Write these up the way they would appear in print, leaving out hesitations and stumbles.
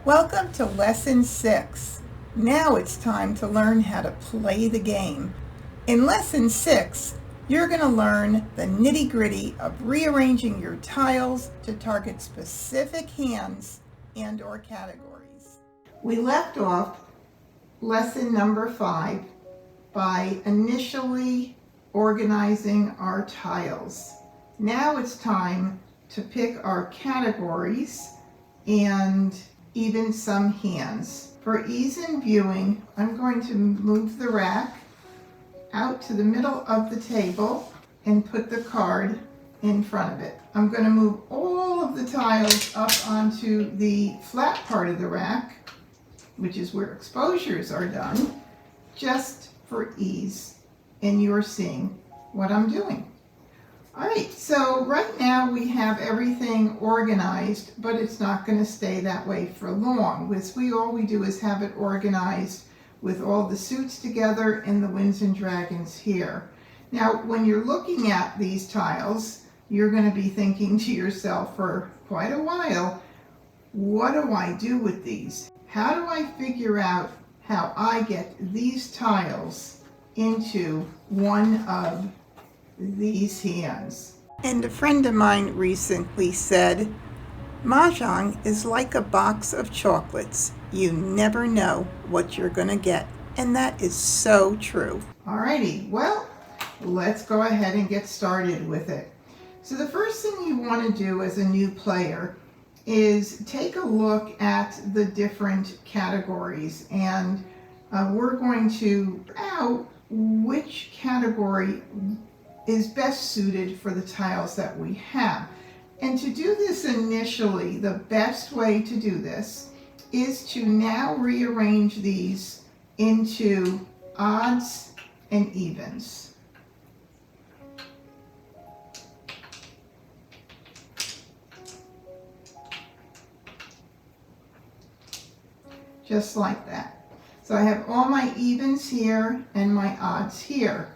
Welcome to Lesson 6. Now it's time to learn how to play the game. In Lesson 6, you're going to learn the nitty-gritty of rearranging your tiles to target specific hands and/or categories. We left off lesson number 5 by initially organizing our tiles. Now it's time to pick our categories and even some hands. For ease in viewing, I'm going to move the rack out to the middle of the table and put the card in front of it. I'm going to move all of the tiles up onto the flat part of the rack, which is where exposures are done, just for ease, and you're seeing what I'm doing. All right, so right now we have everything organized, but it's not going to stay that way for long. All we do is have it organized with all the suits together and the winds and dragons here. Now, when you're looking at these tiles, you're going to be thinking to yourself for quite a while, what do I do with these? How do I figure out how I get these tiles into one of these hands? And a friend of mine recently said, Mah Jongg is like a box of chocolates. You never know what you're going to get. And that is so true. Alrighty, well, let's go ahead and get started with it. So the first thing you want to do as a new player is take a look at the different categories, and we're going to figure out which category is best suited for the tiles that we have. And to do this initially, the best way to do this is to now rearrange these into odds and evens. Just like that. So I have all my evens here and my odds here.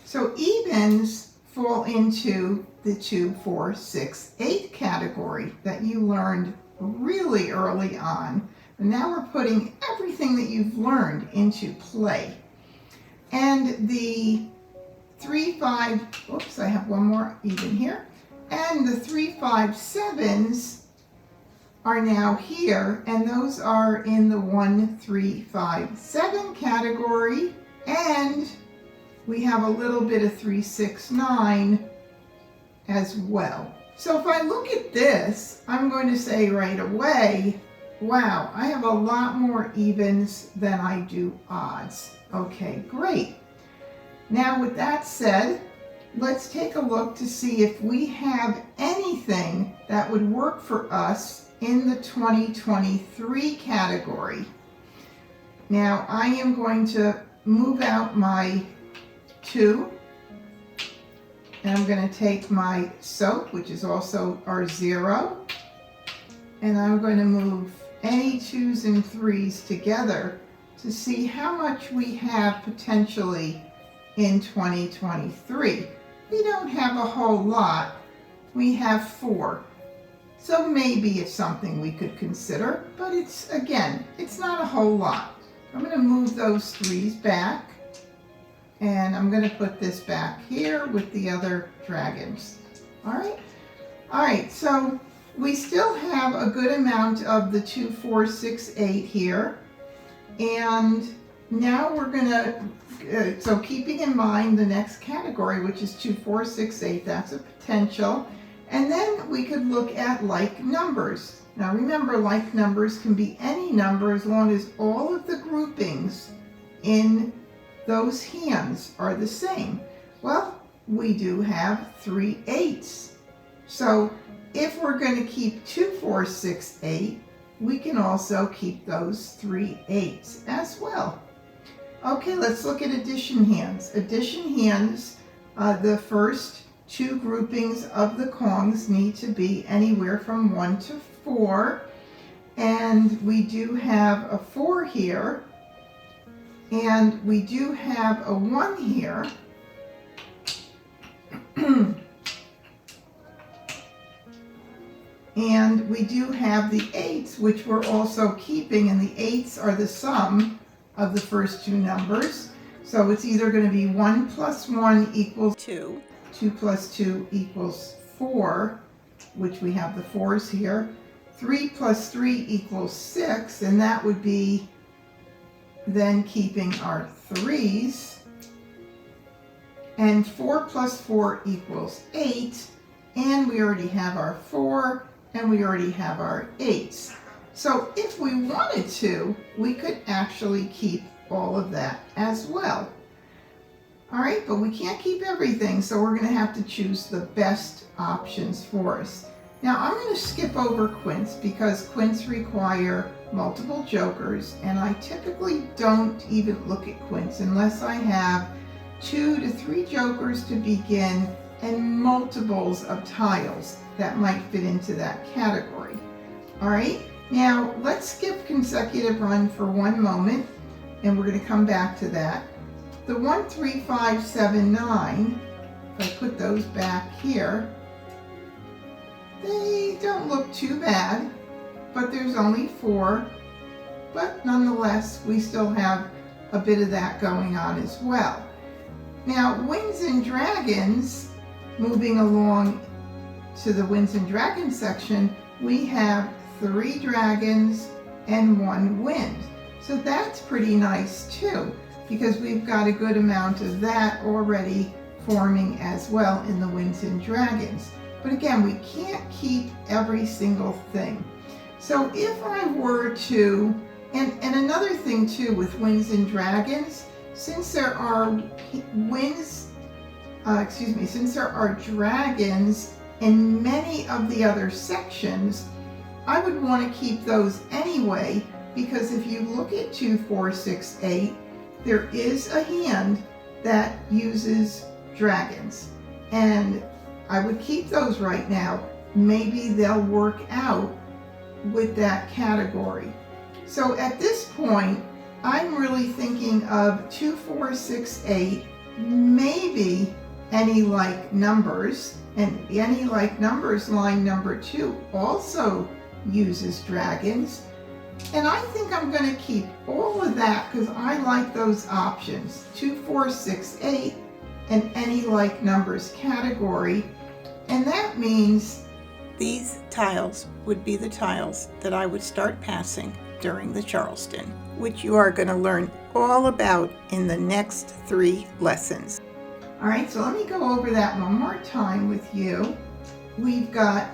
So evens fall into the 2, 4, 6, 8 category that you learned really early on. And now we're putting everything that you've learned into play. And the 3, 5, oops, I have one more even here. And the 3, 5, 7s are now here, and those are in the 1, 3, 5, 7 category. And we have a little bit of 3, 6, 9 as well. So if I look at this, I'm going to say right away, wow, I have a lot more evens than I do odds. Okay, great. Now with that said, let's take a look to see if we have anything that would work for us in the 2023 category. Now I am going to move out my 2, and I'm going to take my soap, which is also our 0, and I'm going to move any 2s and 3s together to see how much we have potentially in 2023. We don't have a whole lot. We have 4. So maybe it's something we could consider, but it's not a whole lot. I'm going to move those 3s back. And I'm going to put this back here with the other dragons. All right, so we still have a good amount of the 2, 4, 6, 8 here. And now we're going to, so keeping in mind the next category, which is 2, 4, 6, 8, that's a potential. And then we could look at like numbers. Now remember, like numbers can be any number as long as all of the groupings in those hands are the same. Well, we do have 3 8s. So if we're going to keep 2, 4, 6, 8, we can also keep those 3 8s as well. Okay, let's look at addition hands. Addition hands, the first 2 groupings of the Kongs need to be anywhere from 1 to 4. And we do have a 4 here. And we do have a 1 here. And we do have the 8s, which we're also keeping, and the 8s are the sum of the first two numbers. So it's either going to be 1 plus 1 equals 2, 2 plus 2 equals 4, which we have the 4s here, 3 plus 3 equals 6, and that would be then keeping our 3s, and 4 plus 4 equals 8, and we already have our 4, and we already have our 8s. So if we wanted to, we could actually keep all of that as well. All right, but we can't keep everything, so we're going to have to choose the best options for us. Now I'm going to skip over quints because quints require multiple jokers, and I typically don't even look at quints unless I have 2 to 3 jokers to begin and multiples of tiles that might fit into that category. All right, now let's skip consecutive run for one moment, and we're going to come back to that. The 1, 3, 5, 7, 9, if I put those back here, they don't look too bad, but there's only 4. But nonetheless, we still have a bit of that going on as well. Now, Winds and Dragons, moving along to the Winds and Dragons section, we have 3 dragons and 1 wind. So that's pretty nice too, because we've got a good amount of that already forming as well in the Winds and Dragons. But again, we can't keep every single thing. So if I were to, and another thing too with Winds and Dragons, since there are since there are dragons in many of the other sections, I would want to keep those anyway, because if you look at 2, 4, 6, 8, there is a hand that uses dragons, and I would keep those right now. Maybe they'll work out with that category. So at this point, I'm really thinking of 2, 4, 6, 8, maybe any like numbers, and any like numbers line number 2 also uses dragons. And I think I'm going to keep all of that because I like those options, 2, 4, 6, 8, and any like numbers category. And that means these tiles would be the tiles that I would start passing during the Charleston, which you are going to learn all about in the next 3 lessons. All right, so let me go over that one more time with you. We've got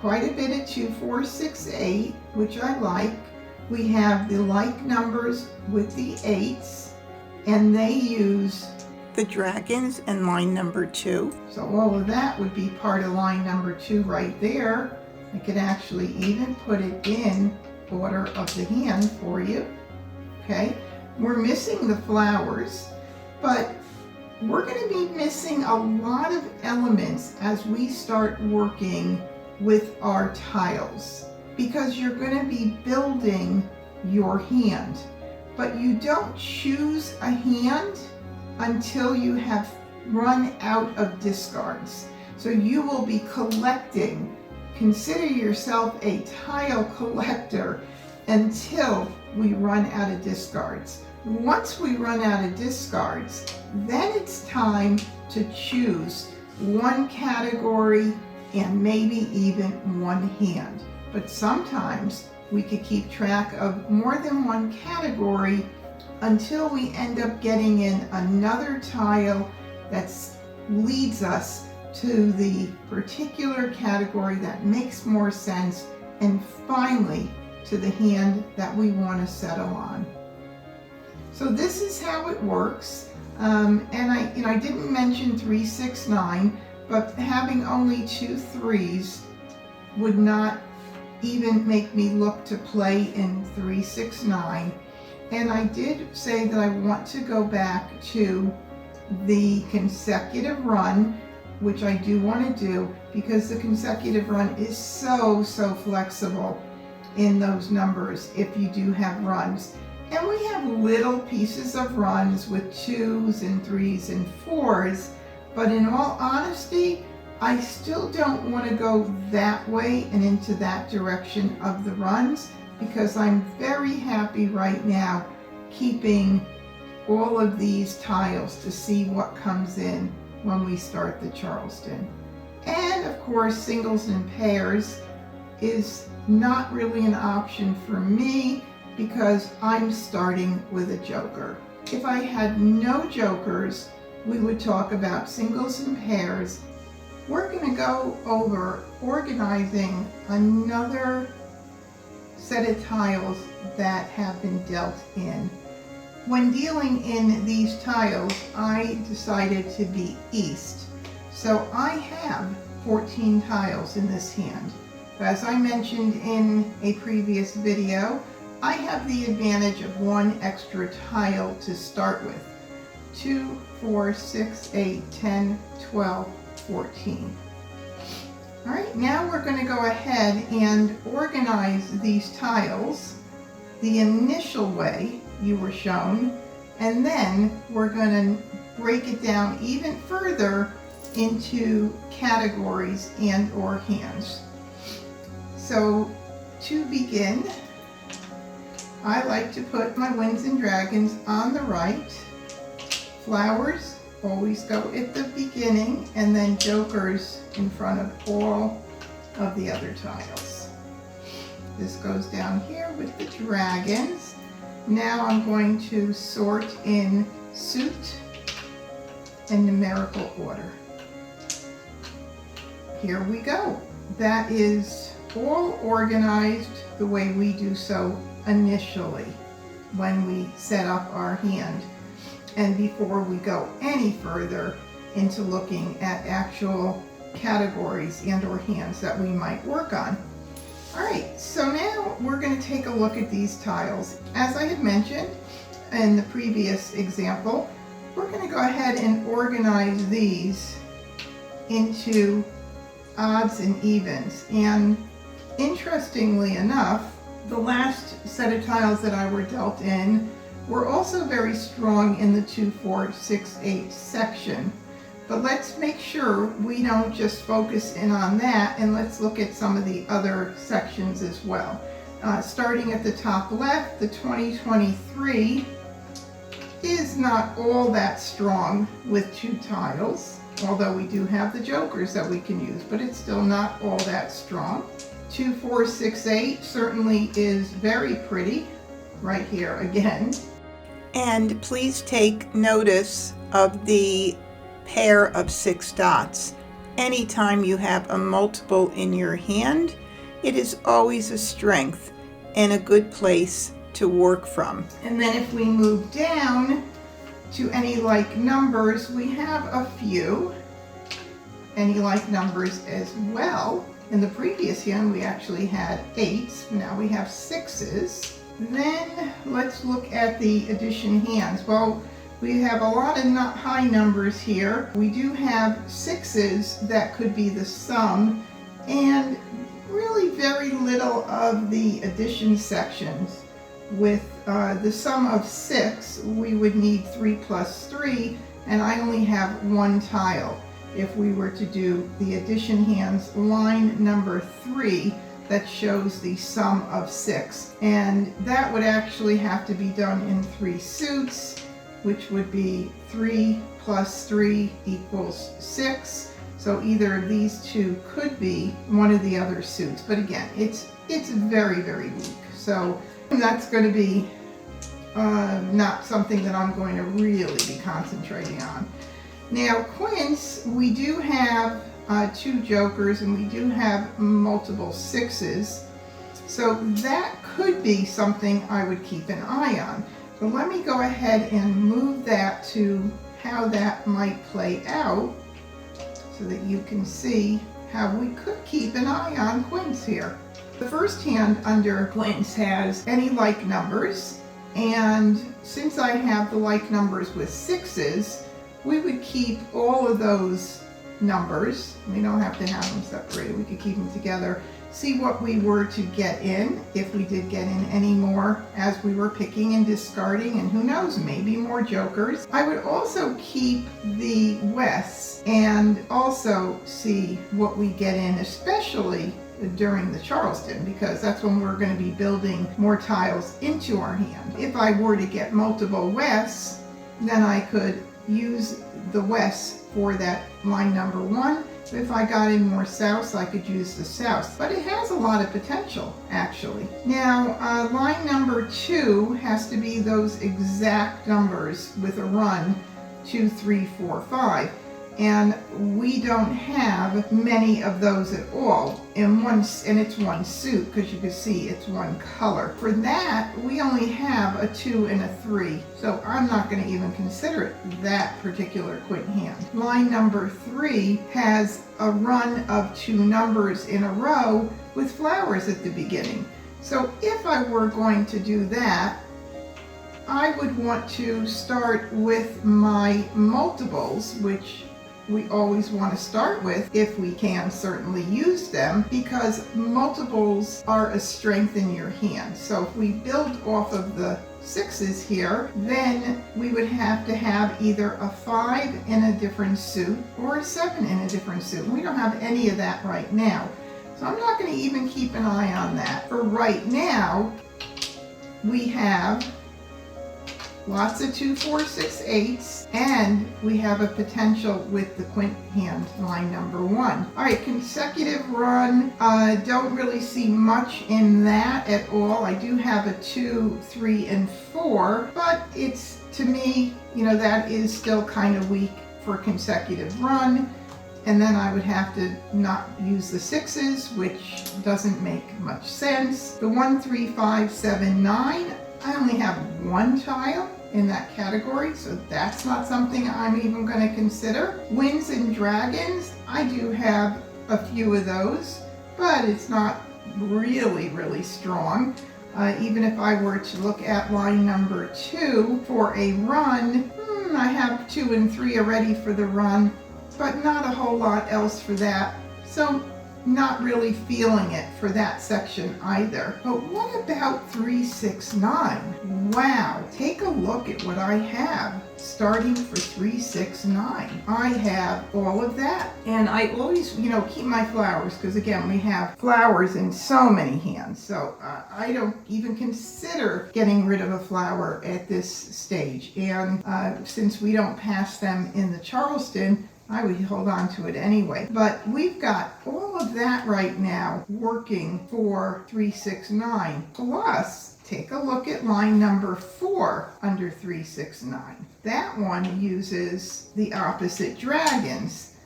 quite a bit of 2, 4, 6, 8, which I like. We have the like numbers with the 8s, and they use the dragons in line number 2. So all of that would be part of line number 2 right there. I could actually even put it in order of the hand for you. Okay, we're missing the flowers, but we're going to be missing a lot of elements as we start working with our tiles, because you're going to be building your hand, but you don't choose a hand until you have run out of discards. So you will be collecting. Consider yourself a tile collector until we run out of discards. Once we run out of discards, then it's time to choose one category and maybe even one hand. But sometimes we could keep track of more than one category until we end up getting in another tile that leads us to the particular category that makes more sense, and finally to the hand that we want to settle on. So this is how it works. And I didn't mention 3, 6, 9, but having only 2 3s would not even make me look to play in 3, 6, 9. And I did say that I want to go back to the consecutive run, which I do want to do, because the consecutive run is so flexible in those numbers if you do have runs. And we have little pieces of runs with 2s and 3s and 4s, but in all honesty, I still don't want to go that way and into that direction of the runs, because I'm very happy right now keeping all of these tiles to see what comes in when we start the Charleston. And of course, singles and pairs is not really an option for me because I'm starting with a joker. If I had no jokers, we would talk about singles and pairs. We're going to go over organizing another set of tiles that have been dealt in. When dealing in these tiles, I decided to be east. So I have 14 tiles in this hand. As I mentioned in a previous video, I have the advantage of one extra tile to start with. 2, 4, 6, 8, 10, 12, 14. All right, now we're going to go ahead and organize these tiles the initial way you were shown, and then we're going to break it down even further into categories and or hands. So to begin, I like to put my winds and dragons on the right. Flowers always go at the beginning, and then jokers in front of all of the other tiles. This goes down here with the dragons. Now I'm going to sort in suit and numerical order. Here we go. That is all organized the way we do so initially when we set up our hand, and before we go any further into looking at actual categories and or hands that we might work on. All right, so now we're going to take a look at these tiles. As I had mentioned in the previous example, we're going to go ahead and organize these into odds and evens. And interestingly enough, the last set of tiles that I were dealt in were also very strong in the 2, 4, 6, 8 section. But let's make sure we don't just focus in on that, and let's look at some of the other sections as well. Starting at the top left, the 2023 is not all that strong with 2 tiles, although we do have the jokers that we can use, but it's still not all that strong. 2, 4, 6, 8 certainly is very pretty right here again. And please take notice of the pair of 6 dots. Anytime you have a multiple in your hand, it is always a strength and a good place to work from. And then if we move down to any like numbers, we have a few any like numbers as well. In the previous hand we actually had 8s, now we have 6s. Then let's look at the addition hands. Well, we have a lot of not high numbers here. We do have 6s that could be the sum, and really very little of the addition sections. With the sum of 6, we would need 3 plus 3, and I only have 1 tile. If we were to do the addition hands, line number 3, that shows the sum of 6. And that would actually have to be done in 3 suits, which would be 3 plus 3 equals 6. So either of these two could be one of the other suits. But again, it's very, very weak. So that's going to be not something that I'm going to really be concentrating on. Now, quints, we do have 2 jokers and we do have multiple 6s. So that could be something I would keep an eye on. But let me go ahead and move that to how that might play out so that you can see how we could keep an eye on quints here. The first hand under quints has any like numbers, and since I have the like numbers with 6s, we would keep all of those numbers. We don't have to have them separated, we could keep them together. see what we were to get in, if we did get in any more as we were picking and discarding, and who knows, maybe more jokers. I would also keep the Wests and also see what we get in, especially during the Charleston, because that's when we're going to be building more tiles into our hand. If I were to get multiple Wests, then I could use the Wests for that line number 1. If I got in more Souths, I could use the Souths. But it has a lot of potential, actually. Now, line number 2 has to be those exact numbers with a run 2, 3, 4, 5. And we don't have many of those at all in one, and it's one suit, because you can see it's one color. For that, we only have a 2 and a 3, so I'm not going to even consider it that particular quint hand. Line number 3 has a run of 2 numbers in a row with flowers at the beginning. So if I were going to do that, I would want to start with my multiples, which we always want to start with if we can certainly use them, because multiples are a strength in your hand. So if we build off of the 6s here, then we would have to have either a 5 in a different suit or a 7 in a different suit. We don't have any of that right now. So I'm not going to even keep an eye on that. For right now, we have lots of 2, 4, 6, 8s, and we have a potential with the quint hand, line number 1. All right, consecutive run, don't really see much in that at all. I do have a 2, 3, and 4, but it's, to me, you know, that is still kind of weak for consecutive run. And then I would have to not use the 6s, which doesn't make much sense. The 1, 3, 5, 7, 9, I only have 1 tile in that category, so that's not something I'm even going to consider. Winds and dragons, I do have a few of those, but it's not really strong. Even if I were to look at line number 2 for a run, I have 2 and 3 already for the run, but not a whole lot else for that. So not really feeling it for that section either. But what about 3, 6, 9? Wow, take a look at what I have starting for 3, 6, 9. I have all of that, and I always, you know, keep my flowers, because again, we have flowers in so many hands, so I don't even consider getting rid of a flower at this stage. And since we don't pass them in the Charleston, I would hold on to it anyway. But we've got all of that right now working for 3, 6, 9. Plus, take a look at line number 4 under 3, 6, 9. That one uses the opposite dragons.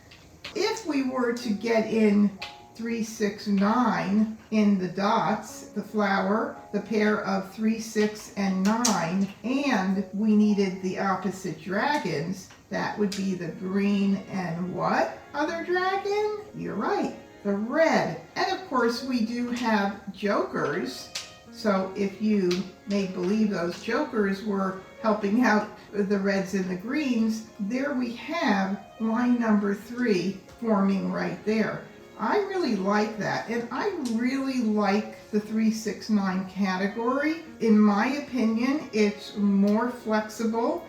If we were to get in 3, 6, 9 in the dots, the flower, the pair of 3, 6, and 9, and we needed the opposite dragons, that would be the green and what other dragon? You're right, the red. And of course we do have jokers. So if you make believe those jokers were helping out the reds and the greens, there we have line number 3 forming right there. I really like that, and I really like the 3, 6, 9 category. In my opinion, it's more flexible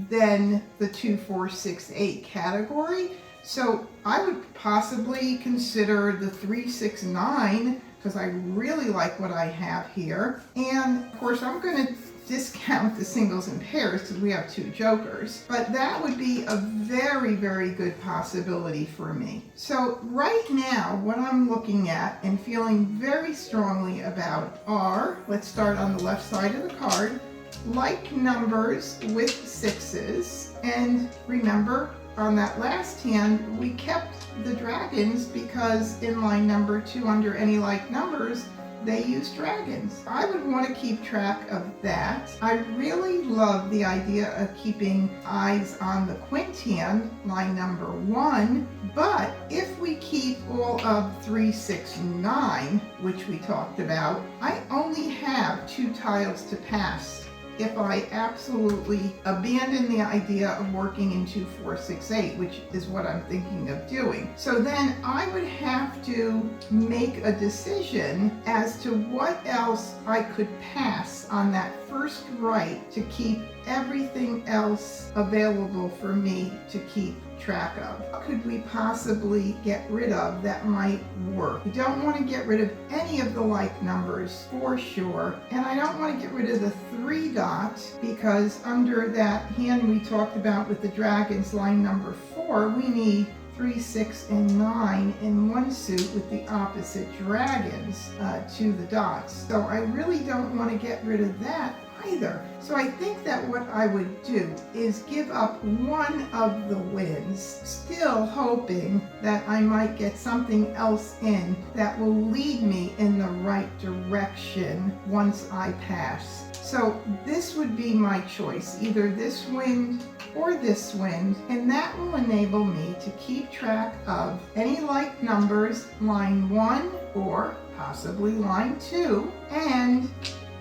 than the 2, 4, 6, 8 category. So I would possibly consider the 3, 6, 9, because I really like what I have here. And of course I'm going to discount the singles and pairs because we have 2 jokers, but that would be a very good possibility for me. So right now what I'm looking at and feeling very strongly about are, let's start on the left side of the card, like numbers with 6s. And remember, on that last hand we kept the dragons because in line number 2 under any like numbers they use dragons. I would want to keep track of that. I really love the idea of keeping eyes on the quint hand, line number 1, but if we keep all of 3, 6, 9, which we talked about, I only have 2 tiles to pass if I absolutely abandon the idea of working in 2, 4, 6, 8, which is what I'm thinking of doing. So then I would have to make a decision as to what else I could pass on that first right to keep everything else available for me to keep track of. What could we possibly get rid of that might work? We don't want to get rid of any of the like numbers for sure, and I don't want to get rid of the 3 dots because under that hand we talked about with the dragons, line number 4, we need 3, 6, and 9 in one suit with the opposite dragons to the dots. So I really don't want to get rid of that either. So I think that what I would do is give up one of the wins, still hoping that I might get something else in that will lead me in the right direction once I pass. So this would be my choice, either this wind or this wind, and that will enable me to keep track of any like numbers, line 1 or possibly line 2, and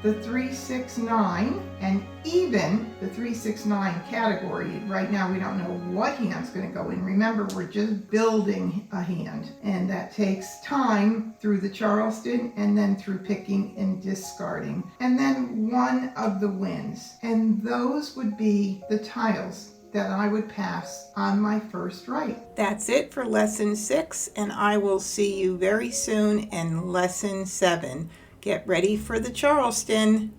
the 3, 6, 9, and even the 3, 6, 9 category. Right now we don't know what hand's going to go in. Remember, we're just building a hand, and that takes time through the Charleston and then through picking and discarding. And then one of the wins, and those would be the tiles that I would pass on my first right. That's it for lesson 6, and I will see you very soon in lesson 7. Get ready for the Charleston.